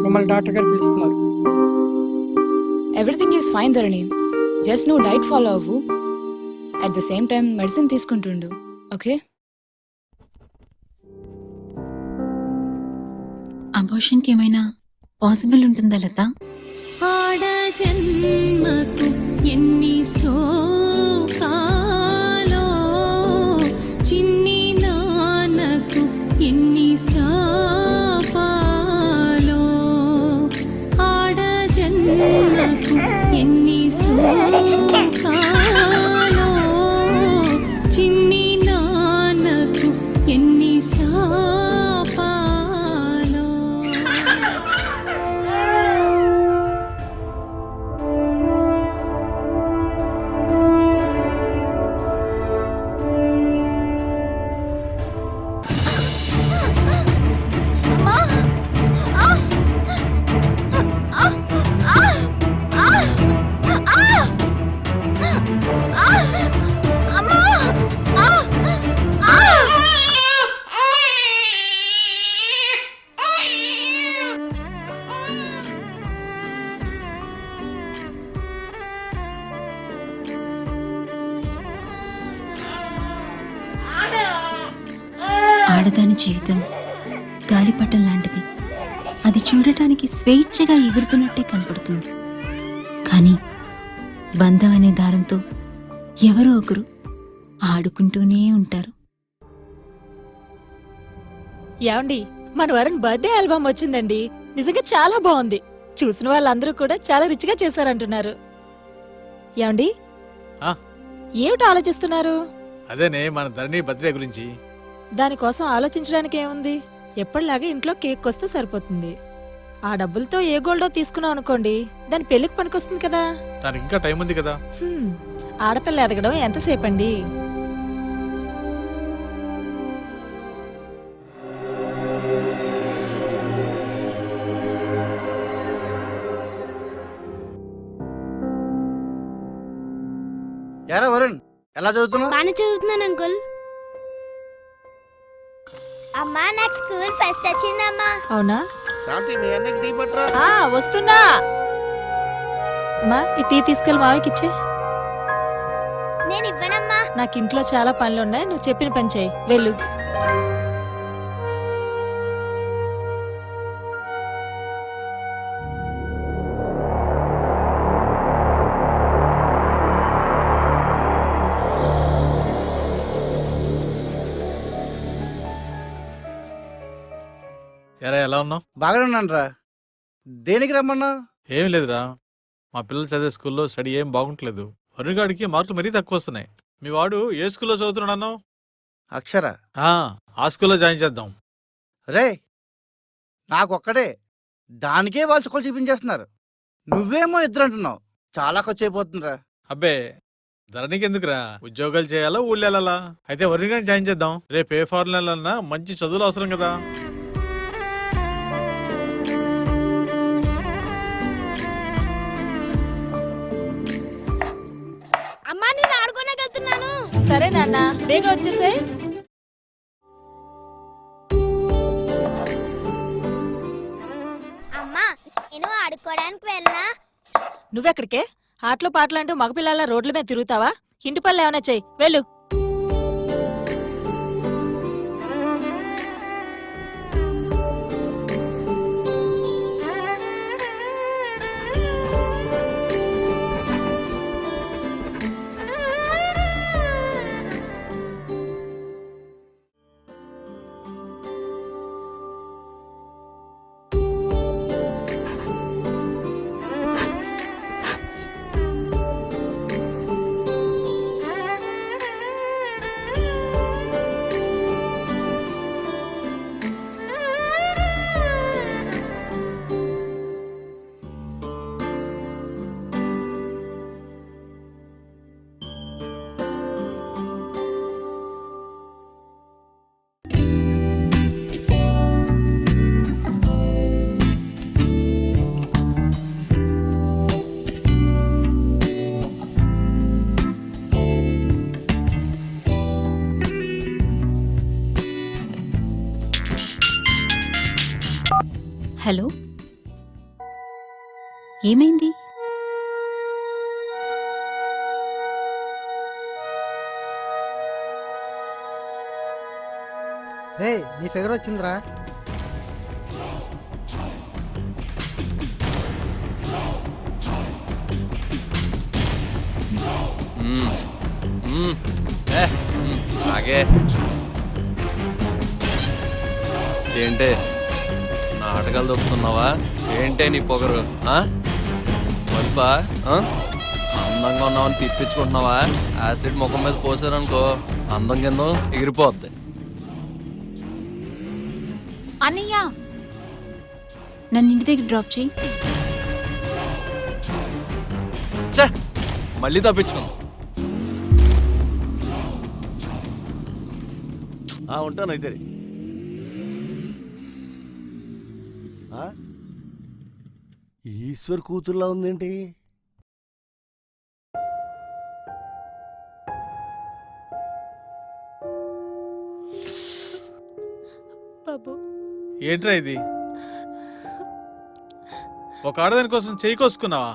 మిమ్మల్ని డాక్టర్ గారు పిలుస్తున్నారు. Everything is fine Dharani. Just నువ్వు డైట్ ఫాలో అవ్వు. At the same time medicine తీసుకుంటుండు. ఓకే? అబోర్షన్కి ఏమైనా పాసిబుల్ ఉంటుందా లత? ఆడ జన్మకు ఎన్ని శోకాలో, చిన్ని నాన్నకు ఎన్ని శాపాలో. ఆడ జన్మకు ఎన్ని శోకాలో, చిన్ని నాన్నకు ఎన్ని శాపాలో. ఆడదాని జీవితం గాలిపటం లాంటిది. అది చూడటానికి స్వేచ్ఛగా ఎగురుతున్నట్టే కనపడుతుంది. కానీ బంధం అనే దారంతో ఎవరో ఒకరు ఆడుకుంటూనే ఉంటారు. ఏమండి, మన వరుణ్ బర్త్డే ఆల్బమ్ వచ్చిందండి. నిజంగా చాలా బాగుంది. చూసిన వాళ్ళందరూ కూడా చాలా రిచ్గా చేశారంటున్నారు. ఏమండి, ఆ? ఏమిటి ఆలోచిస్తున్నారు? అదేనే మన ధరణి బర్త్డే గురించి. దానికోసం ఆలోచించడానికి ఏముంది? ఎప్పటిలాగే ఇంట్లో కేక్ వస్తే సరిపోతుంది. ఆ డబ్బులతో ఏ గోల్డో తీసుకున్నాం అనుకోండి, దాని పెళ్లికి పనికొస్తుంది కదా. దానికి ఇంకా టైం ఉంది కదా. ఆడపిల్ల ఎదగడం ఎంతసేపండి? యారా వరుణ్, ఎలా చదువుతున్నావు? బాగా చదువుతున్నాను అంకుల్. అమ్మా, నాకు స్కూల్ ఫస్ట్ వచ్చిందమ్మా. అవునా? శాంతి, మీ అన్నకి టీ పట్టరా. వస్తున్నా. అమ్మా, ఈ టీ తీసుకెళ్ళి మావికి ఇచ్చే. నేను ఇవ్వనమ్మా. నాకు ఇంట్లో చాలా పనులున్నాయి, నువ్వు చెప్పిన పని చేయి. వెళ్ళు. ఎరా ఎలా ఉన్నావు? బాగానే ఉన్నాను రా. దేనికి రమ్మన్నా? ఏం లేదురా, మా పిల్లలు చదివే స్కూల్లో స్టడీ ఏం బాగుంటలేదు. వరుణ్ గాడికి మార్కులు మరీ తక్కువ వస్తున్నాయి. మీ వాడు ఏ స్కూల్లో చదువుతున్నాడు అన్నావు? అక్షర. ఆ స్కూల్లో జాయిన్ చేద్దాం. రే, నాకొక్కడే, దానికే వాళ్ళు చుక్కలు చూపించేస్తున్నారు. నువ్వేమో ఇద్దరు అంటున్నావు. చాలా ఖర్చు అయిపోతుందిరా. అబ్బే, ధరణికి ఎందుకురా? ఉద్యోగాలు చేయాలా, ఊళ్ళో వెళ్ళాలా? అయితే వరుణ్ గారిని జాయిన్ చేద్దాం. రేపు ఏ ఫారెన్ వెళ్ళాలన్నా మంచి చదువులు అవసరం కదా. అమ్మా, నేను ఆడుకోనకి వెళ్తున్నాను. సరే నాన్న, బేగా వచ్చేసే. అమ్మా, నేను ఆడుకోవడానికి వెళ్ళనా? నువ్వెక్కడికే? ఆటలు పాటలు అంటూ మగపిల్లల రోడ్ల మీద తిరుగుతావా? ఇంటి పనులు ఏమైనా చెయ్యి. వెళ్ళు. హలో, ఏమైంది? రే నీ ఫిగర్ వచ్చిందిరా. ఆగే ఏంటే నాటకాలు దొప్పుతున్నావా? ఏంటే నీ పొగరు? మల్పా అందంగా ఉన్నావని తిప్పించుకుంటున్నావా? యాసిడ్ ముఖం మీద పోసారనుకో అందం కింద ఎగిరిపోద్ది. అన్నయ్య, నన్ను ఇంటి దగ్గర డ్రాప్ చేయి. ఛే, మళ్ళీ తప్పించుకున్నావు. ఉంటాను అయితే. ఈశ్వర్ కూతుర్లా ఉందేంటి? బాబు ఏంట్రా ఇది? ఒక ఆడదాని కోసం చేయి కోసుకున్నావా?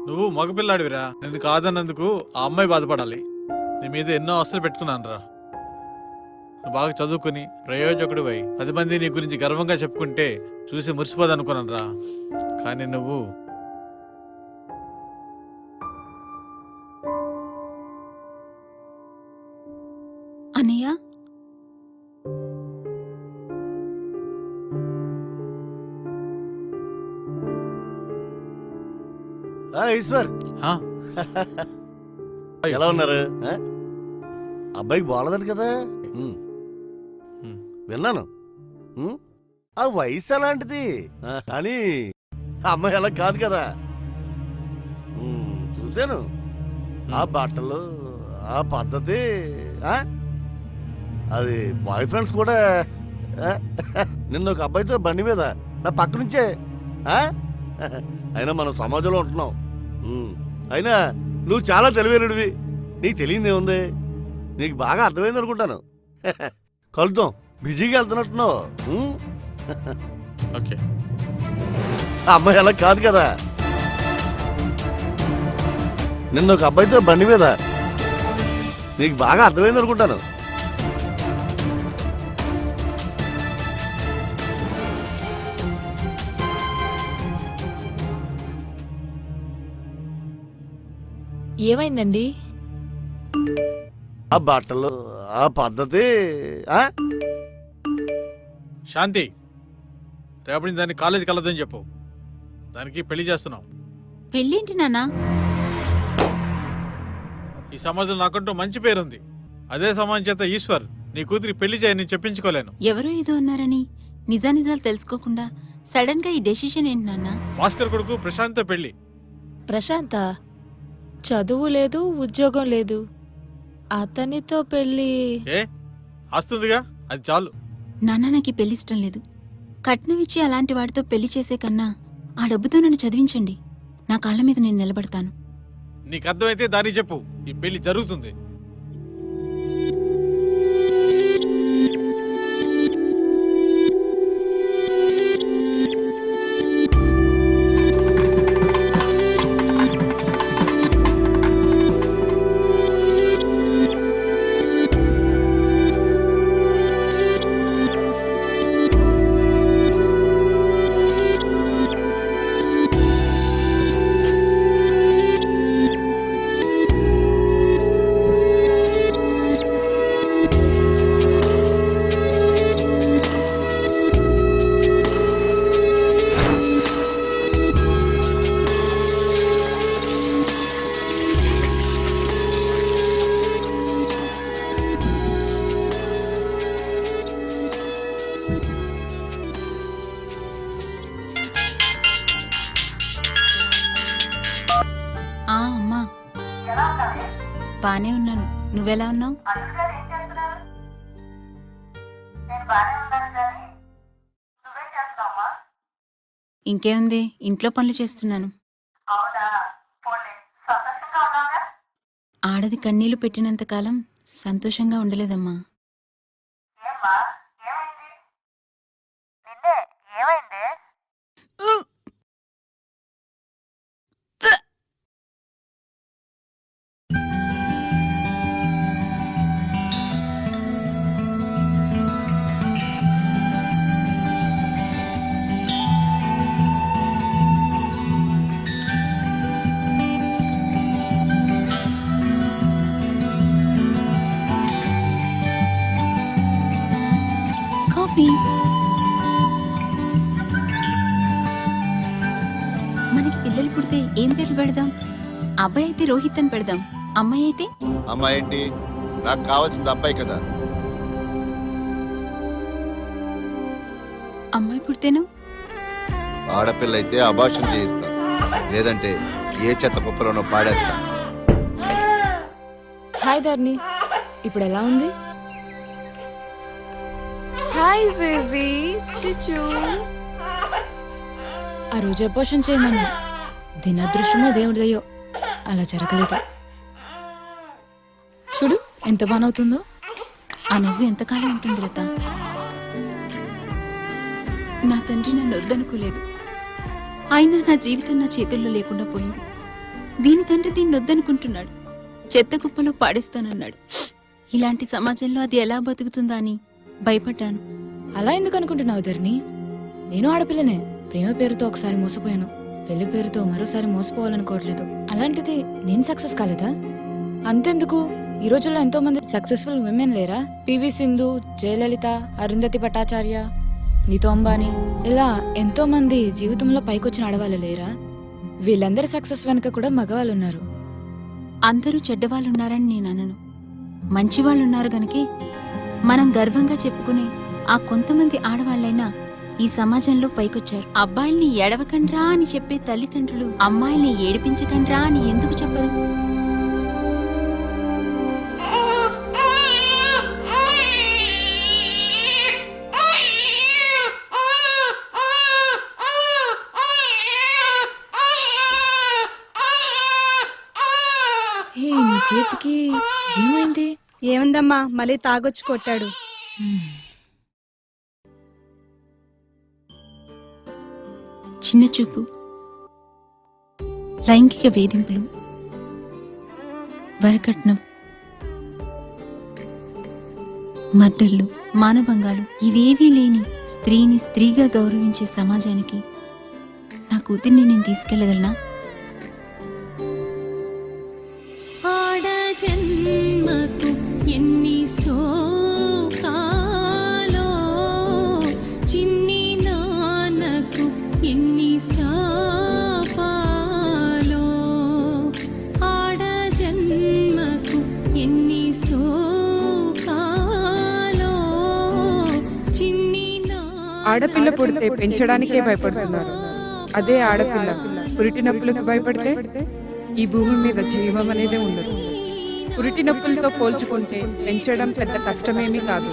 నువ్వు మగపిల్లాడివిరా. నిన్ను కాదన్నందుకు ఆ అమ్మాయి బాధపడాలి. నీ మీద ఎన్నో ఆశలు పెట్టుకున్నాను రా. నువ్వు బాగా చదువుకుని ప్రయోజకుడు అయి 10 మంది నీ గురించి గర్వంగా చెప్పుకుంటే చూసి మురిసిపోదనుకున్నాను రా. కానీ నువ్వు అన్నయ్య, ఈశ్వర్ ఆ? ఎలా ఉన్నారు? అబ్బాయికి బాగలదని కదా విన్నాను. ఆ వయసు అలాంటిది కానీ అమ్మాయి అలా కాదు కదా. చూశాను ఆ బట్టలు, ఆ పద్ధతి, అది బాయ్ ఫ్రెండ్స్ కూడా. నిన్న ఒక అబ్బాయితో బండి మీద నా పక్క నుంచే. అయినా మనం సమాజంలో ఉంటున్నాం. అయినా నువ్వు చాలా తెలివైనడివి. నీకు తెలియదేముంది? నీకు బాగా అర్థమైంది అనుకుంటాను. కలుద్దాం. బిజీగా వెళ్తున్నట్టున్నావు. ఓకే. అమ్మాయి అలా కాదు కదా. నిన్న ఒక అబ్బాయితో బండి మీద. నీకు బాగా అర్థమైంది అనుకుంటాను. ఏమైందండి? ఆ బట్టలు, ఆ పద్ధతి. శాంతి, రేపటి నుంచి దాన్ని కాలేజీకి వెళ్ళదని చెప్పు. దానికి పెళ్లి చేస్తున్నాం. పెళ్ళేంటి నాన్న? ఈ సమాజంలో నాకంటూ మంచి పేరుంది. అదే సమాజం చేత ఈశ్వర్ నీ కూతురి పెళ్లి చేయని చెప్పించుకోలేను. ఎవరో ఏదో అన్నారని నిజానిజాలు తెలుసుకోకుండా సడన్ గా ఈ డెసిషన్ ఏంటి నాన్న? భాస్కర్ కొడుకు ప్రశాంత్తో పెళ్లి. ప్రశాంత చదువు లేదు, ఉద్యోగం లేదు, అతనితో పెళ్ళి? ఏ ఆస్తుందిగా, అది చాలు. నాన్న, నాకు ఈ పెళ్లి ఇష్టం లేదు. కట్నం ఇచ్చి అలాంటి వాడితో పెళ్లి చేసే కన్నా ఆ డబ్బుతో నన్ను చదివించండి. నా కాళ్ళ మీద నేను నిలబడతాను. నీకు అర్థమైతే దానికి చెప్పు. ఈ పెళ్లి జరుగుతుంది. అమ్మా, బానే ఉన్నాను. నువ్వెలా ఉన్నావు? ఇంకేముంది, ఇంట్లో పనులు చేస్తున్నాను. ఆడది కన్నీళ్లు పెట్టినంత కాలం సంతోషంగా ఉండలేదమ్మా. అయితే ఏం పేర్లు పెడదాం? అబ్బాయి అయితే రోహిత్ అని పెడదాం, అమ్మాయి అయితే అమ్మాయి ఏంటి? నాకు కావాల్సింది అబ్బాయి కదా. అమ్మాయి పుడితేను ఆడపిల్ల అయితే అబార్షన్ చేయిస్తా, లేదంటే ఏ చెత్త కుప్పలోనో పాడేస్తా. హాయ్ ధర్ని, ఇప్పుడు ఎలా ఉంది? Hi baby Chichu. ఆ రోజు అపోషన్ చేయమన్నా, దీని అదృష్టమో దేవుడిదయ్యో అలా జరగలేదు. చూడు ఎంత బానవుతుందో. ఆ నవ్వు ఎంతకాలం ఉంటుంది లత? నా తండ్రి నన్ను వద్దనుకోలేదు, అయినా నా జీవితం నా చేతుల్లో లేకుండా పోయింది. దీని తండ్రి దీన్ని వద్దనుకుంటున్నాడు, చెత్త కుప్పలో పాడేస్తానన్నాడు. ఇలాంటి సమాజంలో అది ఎలా బతుకుతుందా అని భయపడ్డాను. అలా ఎందుకు అనుకుంటున్నావు ధర్ని? నేను ఆడపిల్లనే. ప్రేమ పేరుతో ఒకసారి మోసపోయాను, పెళ్లి పేరుతో మరోసారి మోసపోవాలనుకోవట్లేదు. అలాంటిది నేను సక్సెస్ కాలేదా? అంతెందుకు, ఈ రోజుల్లో ఎంతో మంది సక్సెస్ఫుల్ విమెన్ లేరా? పివి సింధు, జయలలిత, అరుంధతి భట్టాచార్య, నీతో అంబానీ, ఇలా ఎంతో మంది జీవితంలో పైకొచ్చిన ఆడవాళ్ళు లేరా? వీళ్ళందరి సక్సెస్ వెనుక కూడా మగవాళ్ళు ఉన్నారు. అందరూ చెడ్డవాళ్ళున్నారని నేను అనను, మంచివాళ్ళున్నారు గనకే మనం గర్వంగా చెప్పుకునే ఆ కొంతమంది ఆడవాళ్ళైనా ఈ సమాజంలో పైకొచ్చారు. అబ్బాయిల్ని ఏడవకండ్రా అని చెప్పే తల్లిదండ్రులు అమ్మాయిల్ని ఏడిపించకండ్రా అని ఎందుకు చెప్పరు? హే, నీ చేతికి ఏమైంది? ఏముందమ్మా, మళ్ళీ తాగొచ్చి కొట్టాడు. చిన్న చూపు, లైంగిక వేధింపులు, వరకట్నం, మర్డర్లు, మానభంగాలు ఇవేవీ లేని స్త్రీని స్త్రీగా గౌరవించే సమాజానికి నా కూతుర్ని నేను తీసుకెళ్లగలనా? ఆడ జన్మకు ఎన్ని శోకాలో, చిన్ని నాన్నకు ఎన్ని శాపాలో. ఆడ జన్మకు ఎన్ని శోకాలో, చిన్ని ఆడపిల్ల పుడితే పెంచడానికే భయపడుతున్నారు. అదే ఆడపిల్ల పురిటి నొప్పులకు భయపడితే ఈ భూమి మీద జీవం అనేది ఉండదు. పురిటి నొప్పులతో పోల్చుకుంటే పెంచడం పెద్ద కష్టమేమీ కాదు.